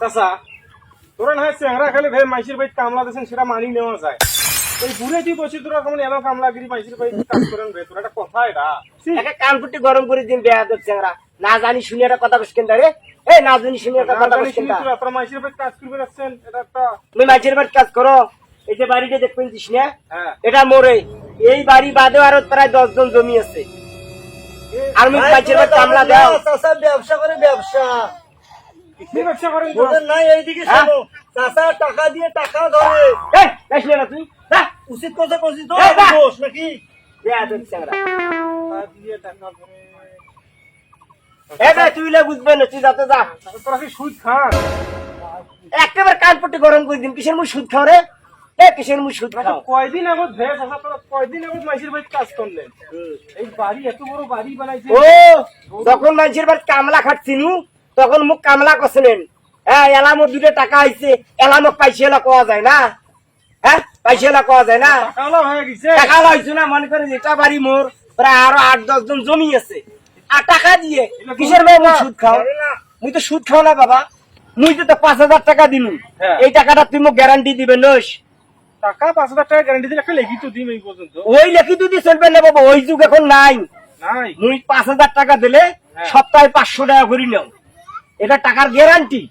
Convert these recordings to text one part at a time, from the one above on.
চাচা তোরা না হয় চেহারা খেলে ভাই মাইসির বাড়িতে কামলা দিয়েছেন সেটা মানি নেওয়া যায় ওই ঘুরে তুই বসে তোরা কেমন এলো কামলাগিরি মাইসির বাড়িতে কাজ করেন ভাই তোরা একটা কথা এটা একে কানপুটি গরম করে দিন বেয়া দর চেংরা না জানি শুনি একটা কথা বসকেন দাঁড়ে এই না জানি শুনি একটা কথা বসকেন দা তোরা মাইসির বাড়িতে কাজ করবে যাচ্ছেন এটা একটা তুমি মাঝের বাড়ি কাজ করো এই যে বাড়িটা দেখবেন দিস না হ্যাঁ এটা মোরে এই বাড়ি বাদে আরো প্রায় 10 জন জমি আছে আর আমি মাঝের বাড়ি কামলা দাও চাচা ব্যবসা করে ব্যবসা কি ব্যবসা করেন তো? ওদের নাই এইদিকে শোনো চাচা টাকা দিয়ে টাকা ধরে এই আসলে না তুই যা উচিত কথা করছিস তো এই যা। দোষ নাকি বেয়া দর চেংরা টাকা দিয়ে টাকা ধরে। এ ভাই তুই লে বুঝবে না তুই যাতে যা তোরা কি সুদ খান একেবারে কানপুটি গরম করে দিন কিসের মুই সুদ খাও রে এ কিসের মুই সুদ খাও কয়দিন আগত ভেয়ে চাচা তোরা কয়দিন আগত মাইসির বাড়িতে কাজ করলেন এই বাড়ি এত বড় বাড়ি বানাইছে ও যখন মানুষের বাড়ি কামলা খাচ্ছিনু তখন মুখ কামলা করছিলেন হ্যাঁ এলামর দুটো টাকা আইছে এলামক পাইছে এলা কোয়া যায় না হ্যাঁ পাইছে এলা কোয়া যায় না টাকাওয়ালা হয়ে গেছে টাকা লইছো না মনে করে যেটা বাড়ি মোর প্রায় আরো 8-10 জন জমি আছে আর টাকা দিয়ে কিসের ভাই মুই সুদ খাও মুই তো সুদ খাও না বাবা মুই তো 5,000 টাকা দিনু হ্যাঁ। এই টাকাটা তুই মোক গ্যারান্টি দিবে নস টাকা 5,000 টাকা গ্যারান্টি দিলে একটা লেখি তো দিম এই পর্যন্ত ওই লেখি তুই চলবে না বাবা ওই যুগ এখন নাই নাই মুই 5,000 টাকা দিলে হ্যাঁ। সপ্তাহে 500 টাকা করে নাও এটা টাকার গ্যারান্টি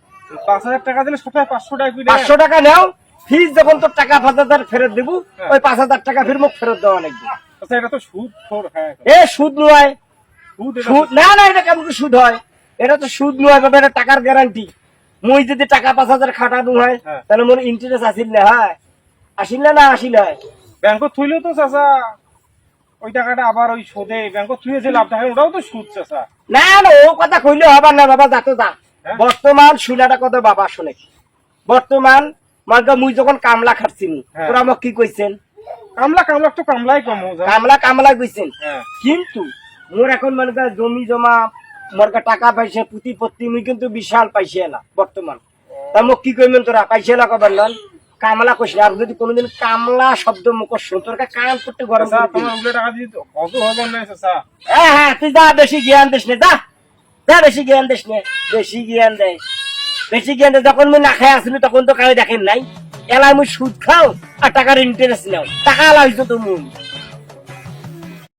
5,000 টাকা দিলে সপ্তাহে 500 টাকা করে 500 টাকা নাও ফিস যখন তোর টাকা 5,000 ফেরত দেবো হ্যাঁ। ওই 5,000 টাকা ফির মুখ ফেরত দেওয়া লাগবে আচ্ছা এটা তো সুদ খোর হ্যাঁ এ সুদ নয় সুদ এটা সুদ না না এটা কেমন করে সুদ হয় এটা তো সুদ নয় বাবা এটা টাকার গ্যারান্টি মুই যদি টাকা 5,000 খাটানো হয় হ্যাঁ। তাহলে মোর ইন্টারেস্ট আসিল না হয় আসিল না আসিল হয় ব্যাংকত থইলেও তো চাচা ওই টাকাটা আবার ওই সুদে ব্যাংকত থুয়ে যে লাভ থাকে ওটাও তো সুদ চাচা না না ও কথা কইলে হবার না বাবা যাতে যা হ্যাঁ? বর্তমান শুনাটা কথা বাবা শুনে বর্তমান মার্কা মুই যখন কামলা খাচ্ছিনি হ্যাঁ। তোরা আমাকে কি কইছেন কামলা তো কামলাই কম যায় কামলা কইছেন হ্যাঁ কিন্তু মোর এখন মানে জমি জমা মোর টাকা পাইছে প্রতিপত্তি মুই কিন্তু বিশাল পাইছে না বর্তমান তা মোক কি কইবেন তোরা পাইছে না কবার নন কামলা কইছ আর যদি কোনোদিন কামলা শব্দ মুখ শুন তোর কান করতে গরম চাচা করে দিবি। তোমার ওগুলো টাকা দিয়ে কত হবার নাই চাচা হ্যাঁ তুই যা বেশি জ্ঞান দিস না যা বেশি জ্ঞান দিস না বেশি জ্ঞান দেয় যখন মুই না খাই আসলি তখন তো কাউ দেখেন নাই এলাই মুই সুদ খাও আর টাকার ইন্টারেস্ট নাও টাকা লাইছো তো মুই